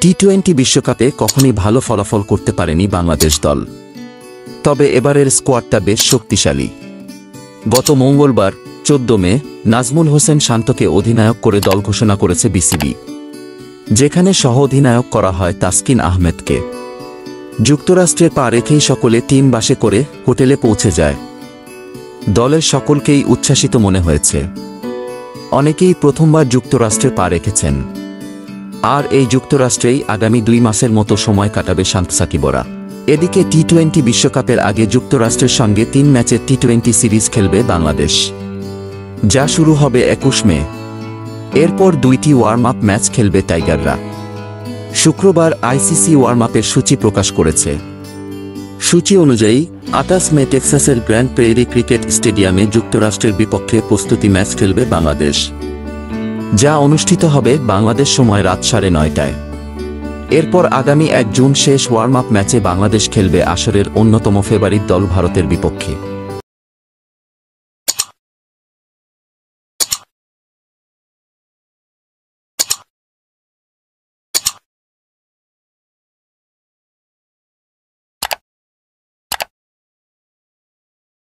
টি-20 বিশ্বকাপে কখনই ভালো ফলাফল করতে পারেনি বাংলাদেশ দল। তবে এবারের স্কোয়াডটা বেশ শক্তিশালী। গত মঙ্গলবার 14 মে নাজমুল হোসেন শান্তকে অধিনায়ক করে দল ঘোষণা করেছে বিসিবি, যেখানে সহ অধিনায়ক করা হয় তাসকিন আহমেদকে। যুক্তরাষ্ট্রে পা রেখেই সকলে টিম বাসে করে হোটেলে পৌঁছে যায়। দলের সকলকেই উচ্ছ্বাসিত মনে হয়েছে। অনেকেই প্রথমবার যুক্তরাষ্ট্রে পা রেখেছেন, আর এই যুক্তরাষ্ট্রেই আগামী 2 মাসের মতো সময় কাটাবে শান্ত সাকিবরা। এদিকে টি-20 বিশ্বকাপের আগে যুক্তরাষ্ট্রের সঙ্গে 3 ম্যাচের টি-20 সিরিজ খেলবে বাংলাদেশ, যা শুরু হবে 21 মে। এরপর 2টি ওয়ার্ম আপ ম্যাচ খেলবে টাইগাররা। শুক্রবার আইসিসি ওয়ার্ম আপের সূচি প্রকাশ করেছে। সূচি অনুযায়ী 28 মে টেক্সাসের গ্র্যান্ড প্রেরি ক্রিকেট স্টেডিয়ামে যুক্তরাষ্ট্রের বিপক্ষে প্রস্তুতি ম্যাচ খেলবে বাংলাদেশ, যা অনুষ্ঠিত হবে বাংলাদেশ সময় রাত 9:30টায়। এরপর আগামী 1 জুন শেষ ওয়ার্ম আপ ম্যাচে বাংলাদেশ খেলবে আসরের অন্যতম ফেভারিট দল ভারতের বিপক্ষে।